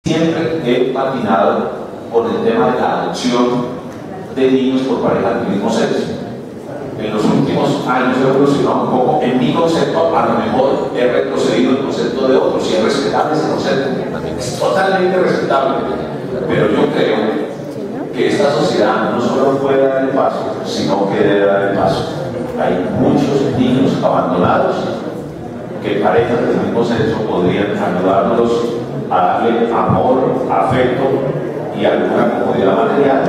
Siempre he patinado por el tema de la adopción de niños por parejas del mismo sexo. En los últimos años he evolucionado un poco en mi concepto, a lo mejor he retrocedido el concepto de otros, y es respetable ese concepto, es totalmente respetable, pero yo creo que esta sociedad no solo puede dar el paso, sino que debe dar el paso. Hay muchos niños abandonados que parejas del mismo sexo podrían ayudarlos a darle amor, afecto y alguna comodidad material,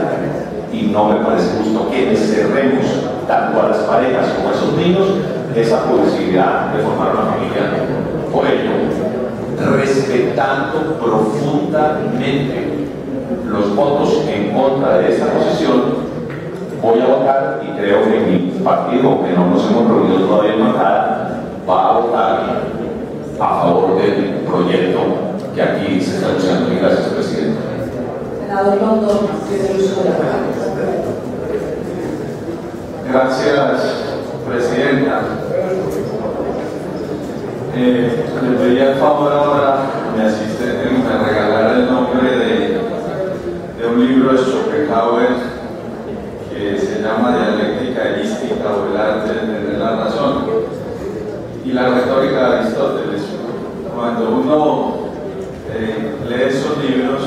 y no me parece justo que les cerremos tanto a las parejas como a esos niños esa posibilidad de formar una familia. Por ello, respetando profundamente los votos en contra de esta posición, voy a votar, y creo que mi partido, que no nos hemos reunido todavía en bancada, va a votar a favor del proyecto que aquí se está anunciando. Gracias, presidente. Senador Rondón, tiene el uso de la palabra. Gracias, presidenta. Le pedí el favor ahora a mi asistente que me regalara el nombre de un libro de Schopenhauer que se llama Dialéctica Erística o el arte de tener la razón y la retórica de Aristóteles. Cuando uno lee esos libros,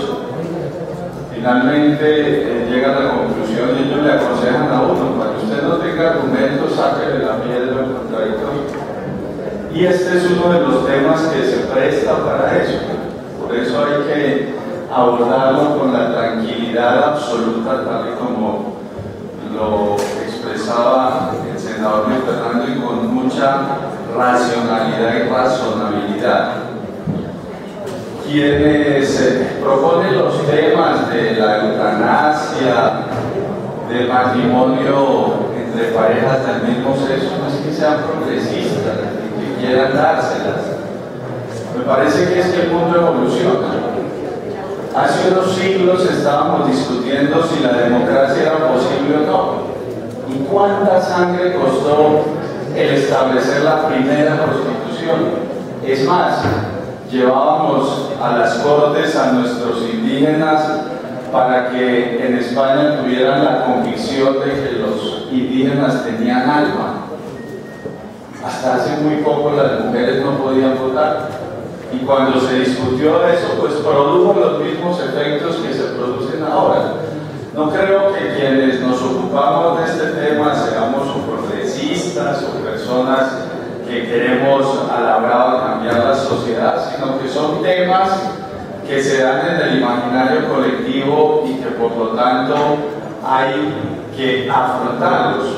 finalmente llega a la conclusión y ellos le aconsejan a uno: cuando usted no tenga argumentos, sáquele la piedra al contradictorio. Y este es uno de los temas que se presta para eso. Por eso hay que abordarlo con la tranquilidad absoluta, tal y como lo expresaba el senador Luis Fernando, y con mucha racionalidad y razonabilidad. Quienes proponen los temas de la eutanasia, del matrimonio entre parejas del mismo sexo, no es que sean progresistas, que quieran dárselas. Me parece que es que el mundo evoluciona. Hace unos siglos estábamos discutiendo si la democracia era posible o no. ¿Y cuánta sangre costó el establecer la primera constitución? Es más, llevábamos a las cortes a nuestros indígenas para que en España tuvieran la convicción de que los indígenas tenían alma. Hasta hace muy poco las mujeres no podían votar. Y cuando se discutió eso, pues produjo los mismos efectos que se producen ahora. No creo que quienes nos ocupamos de este tema seamos progresistas o personas que queremos a la brava cambiar la sociedad, sino que son temas que se dan en el imaginario colectivo y que por lo tanto hay que afrontarlos.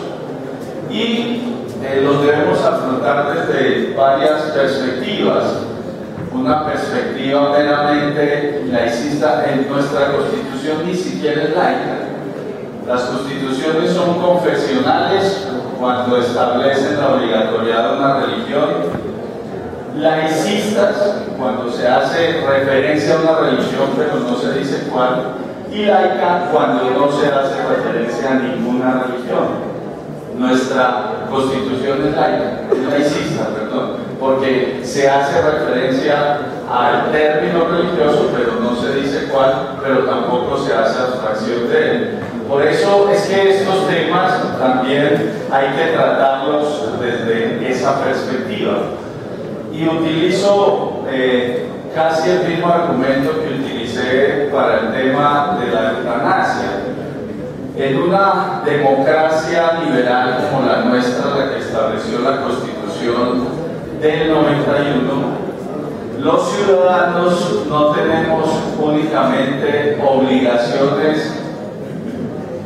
Y los debemos afrontar desde varias perspectivas. Una perspectiva meramente laicista. En nuestra Constitución ni siquiera es laica. Las constituciones son confesionales cuando establecen la obligatoriedad de una religión, laicistas cuando se hace referencia a una religión pero no se dice cuál, y laica cuando no se hace referencia a ninguna religión. Nuestra Constitución es laica, es laicista, perdón, porque se hace referencia al término religioso, pero no se dice cuál, pero tampoco se hace abstracción de él. Por eso es que estos temas también hay que tratarlos desde esa perspectiva. Y utilizo casi el mismo argumento que utilicé para el tema de la eutanasia. En una democracia liberal como la nuestra, la que estableció la Constitución del 91, los ciudadanos no tenemos únicamente obligaciones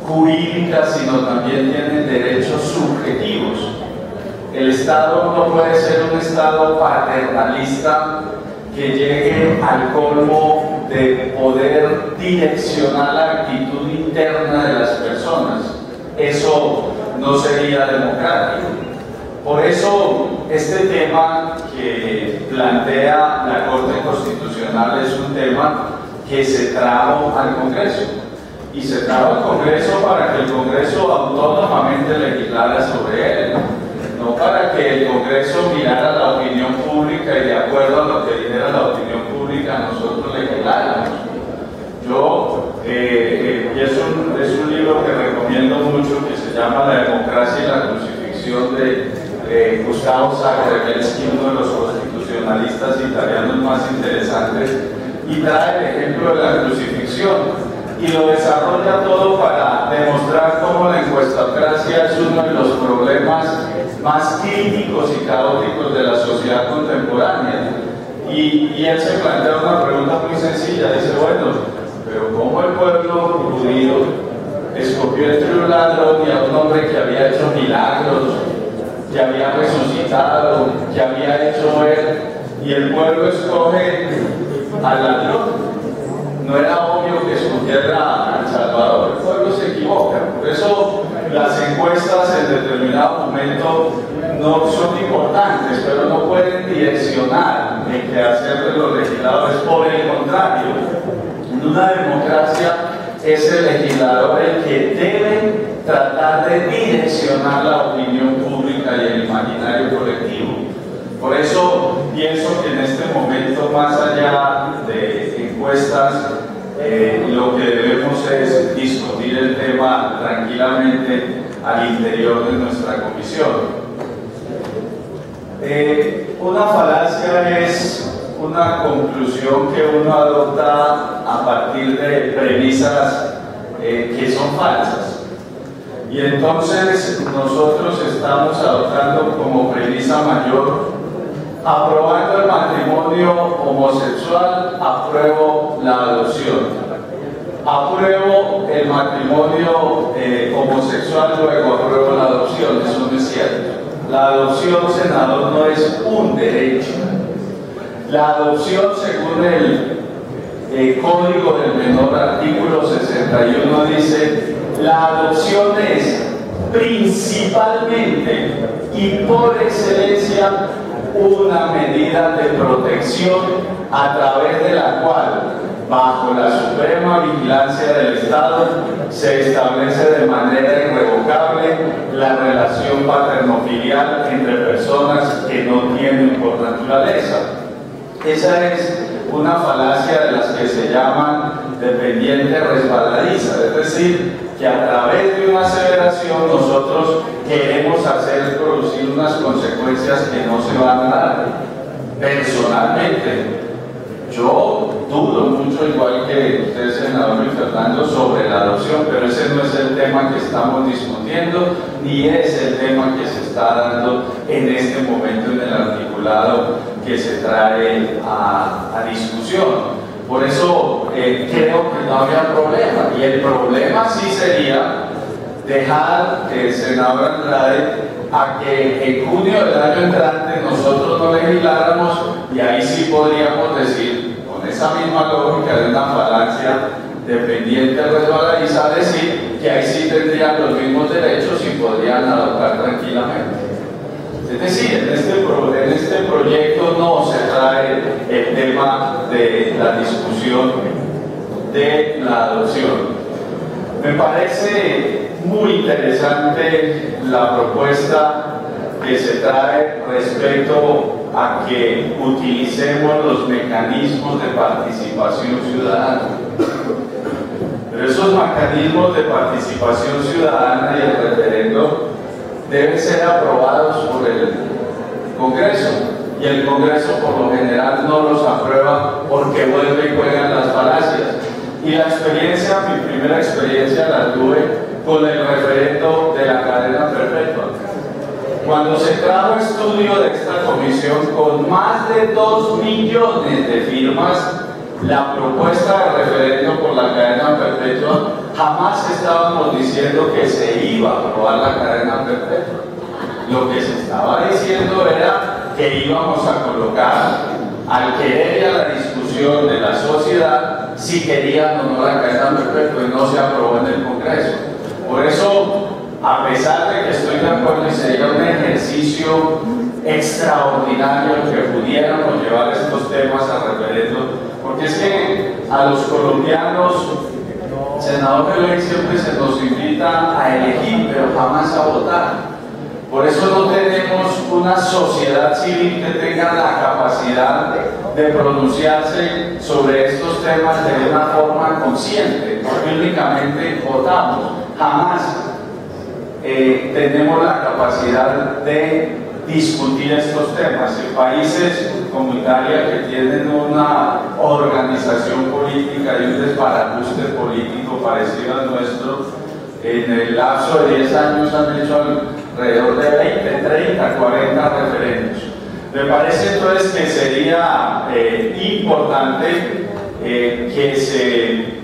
jurídicas, sino también tienen derechos subjetivos. El Estado no puede ser un Estado paternalista que llegue al colmo de poder direccionar la actitud interna de las personas. Eso no sería democrático. Por eso, este tema que plantea la Corte Constitucional es un tema que se trajo al Congreso. Y se trajo al Congreso para que el Congreso autónomamente legislara sobre él, no para que el Congreso mirara la opinión pública y de acuerdo a lo que dijera la opinión pública nosotros legisláramos. constitución de Gustavo Zakrajewski, uno de los constitucionalistas italianos más interesantes, y trae el ejemplo de la crucifixión y lo desarrolla todo para demostrar cómo la encuestocracia es uno de los problemas más críticos y caóticos de la sociedad contemporánea. Y él se plantea una pregunta muy sencilla, dice, bueno, pero ¿cómo el pueblo judío escogió entre un ladrón y a un hombre que había hecho milagros, que había resucitado, que había hecho ver, y el pueblo escoge al ladrón? No era obvio que escogiera al Salvador, el pueblo se equivoca. Por eso las encuestas en determinado momento no son importantes, pero no pueden direccionar el quehacer de los legisladores. Por el contrario, en una democracia es el legislador el que debe tratar de direccionar la opinión pública y el imaginario colectivo. Por eso pienso que en este momento, más allá de encuestas, lo que debemos es discutir el tema tranquilamente al interior de nuestra comisión. Una falacia es una conclusión que uno adopta a partir de premisas que son falsas. Y entonces nosotros estamos adoptando como premisa mayor: aprobando el matrimonio homosexual, apruebo la adopción. Apruebo el matrimonio homosexual, luego apruebo la adopción. Eso no es cierto. La adopción, senador, no es un derecho. La adopción, según el Código del Menor, artículo 61, dice: la adopción es principalmente y por excelencia una medida de protección a través de la cual, bajo la suprema vigilancia del Estado, se establece de manera irrevocable la relación paterno-filial entre personas que no tienen por naturaleza. Esa es una falacia de las que se llaman dependiente resbaladiza, es decir, que a través de una aseveración nosotros queremos hacer producir unas consecuencias que no se van a dar. Personalmente, yo dudo mucho, igual que usted, senador Luis Fernando, sobre la adopción, pero ese no es el tema que estamos discutiendo, ni es el tema que se está dando en este momento en el articulado que se trae a discusión. Por eso creo que no había problema, y el problema sí sería dejar, senador Andrade, a que en junio del año entrante nosotros no legisláramos, y ahí sí podríamos decir, con esa misma lógica de una falacia dependiente resbaladiza, decir que ahí sí tendrían los mismos derechos y podrían adoptar tranquilamente. Es decir, en este proyecto no se trae el tema de la discusión de la adopción. Me parece muy interesante la propuesta que se trae respecto a que utilicemos los mecanismos de participación ciudadana. Pero esos mecanismos de participación ciudadana y el referendo deben ser aprobados por el Congreso, y el Congreso por lo general no los aprueba porque vuelve y juegan las falacias. Y la experiencia, mi primera experiencia la tuve con el referendo de la cadena perpetua. Cuando se trajo estudio de esta comisión con más de 2 millones de firmas, la propuesta de referendo por la cadena perpetua, jamás estábamos diciendo que se iba a aprobar la cadena perpetua. Lo que se estaba diciendo era que íbamos a colocar al querer y a la discusión de la sociedad si querían o no la cadena perpetua, y no se aprobó en el Congreso. Por eso, a pesar de que estoy de acuerdo y sería un ejercicio extraordinario que pudiéramos llevar estos temas a referendo, porque es que a los colombianos, senador Pelé, siempre se nos invita a elegir, pero jamás a votar. Por eso no tenemos una sociedad civil que tenga la capacidad de pronunciarse sobre estos temas de una forma consciente, porque únicamente votamos. Jamás tenemos la capacidad de discutir estos temas. En países como Italia, que tienen una organización política y un desbarajuste político parecido al nuestro, en el lapso de 10 años han hecho alrededor de 20, 30, 40 referendos. Me parece entonces que sería importante que se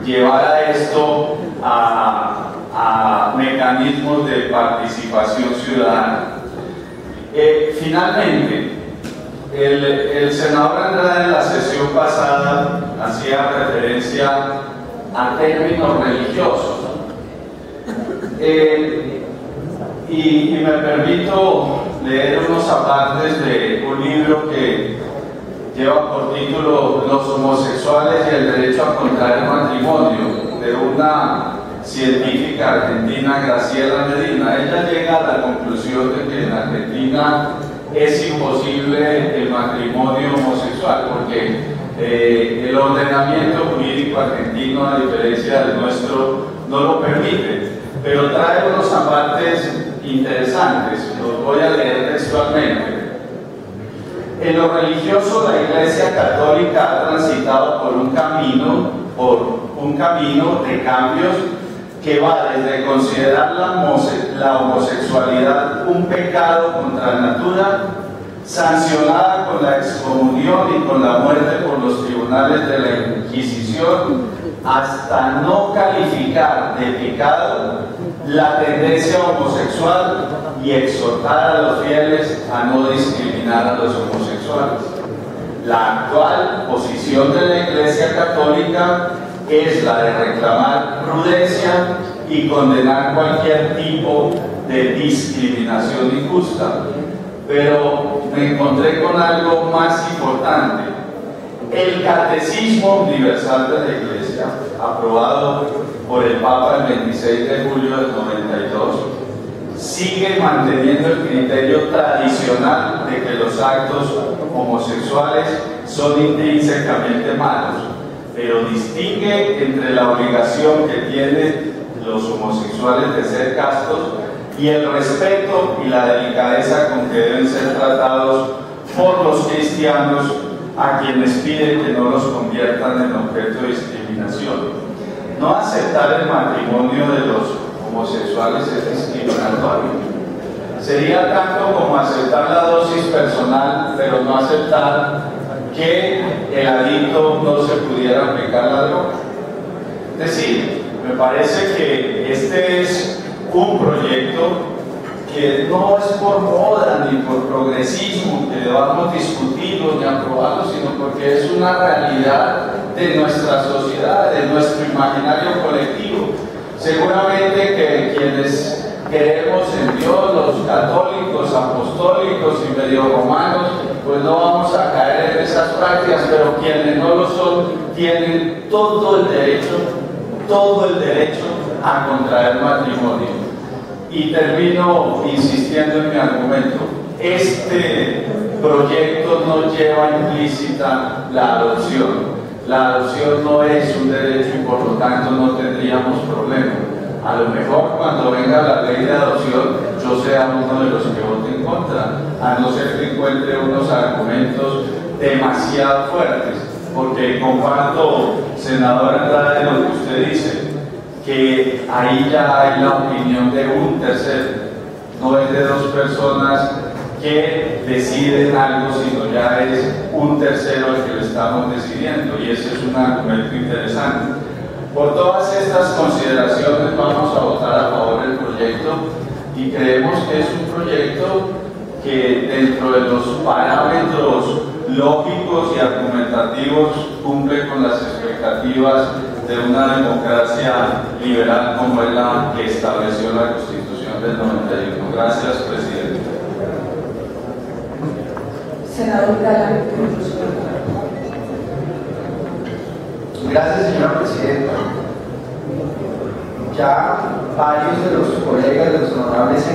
llevara esto a mecanismos de participación ciudadana. Finalmente, el senador Andrade en la sesión pasada hacía referencia a términos religiosos. Y me permito leer unos apartes de un libro que lleva por título Los homosexuales y el derecho a contraer matrimonio, de una científica argentina, Graciela Medina. Ella llega a la conclusión de que en Argentina es imposible el matrimonio homosexual, porque el ordenamiento jurídico argentino, a diferencia del nuestro, no lo permite. Pero trae unos apartes interesantes, los voy a leer textualmente. En lo religioso, la Iglesia Católica ha transitado por un camino de cambios que va desde considerar la homosexualidad un pecado contra natura, sancionada con la excomunión y con la muerte por los tribunales de la Inquisición, hasta no calificar de pecado la tendencia homosexual y exhortar a los fieles a no discriminar a los homosexuales. La actual posición de la Iglesia Católica es la de reclamar prudencia y condenar cualquier tipo de discriminación injusta. Pero me encontré con algo más importante. El Catecismo Universal de la Iglesia, aprobado por el Papa el 26 de julio del 92, sigue manteniendo el criterio tradicional de que los actos homosexuales son intrínsecamente malos, pero distingue entre la obligación que tienen los homosexuales de ser castos y el respeto y la delicadeza con que deben ser tratados por los cristianos, a quienes piden que no los conviertan en objeto de discriminación. No aceptar el matrimonio de los homosexuales es discriminatorio. Sería tanto como aceptar la dosis personal, pero no aceptar que el adicto no se pudiera aplicar la droga. Es decir, me parece que este es un proyecto que no es por moda ni por progresismo que debamos discutirlo ni aprobarlo, sino porque es una realidad de nuestra sociedad, de nuestro imaginario colectivo. Seguramente que quienes creemos en Dios, los católicos, apostólicos y medio romanos, pues no vamos a caer en esas prácticas, pero quienes no lo son tienen todo el derecho a contraer matrimonio. Y termino insistiendo en mi argumento. Este proyecto no lleva implícita la adopción. La adopción no es un derecho y por lo tanto no tendríamos problema. A lo mejor cuando venga la ley de adopción yo sea uno de los que vote en contra, a no ser que encuentre unos argumentos demasiado fuertes, porque comparto, senador Andrade, lo que usted dice, que ahí ya hay la opinión de un tercero, no es de dos personas que deciden algo, sino ya es un tercero el que lo estamos decidiendo, y ese es un argumento interesante. Por todas estas consideraciones vamos a votar a favor del proyecto y creemos que es un proyecto que dentro de los parámetros lógicos y argumentativos cumple con las expectativas de una democracia liberal como es la que estableció la Constitución del 91. Gracias, presidente. Senador Galán. Gracias, señora presidenta. Ya varios de los colegas, de los honorables senadores,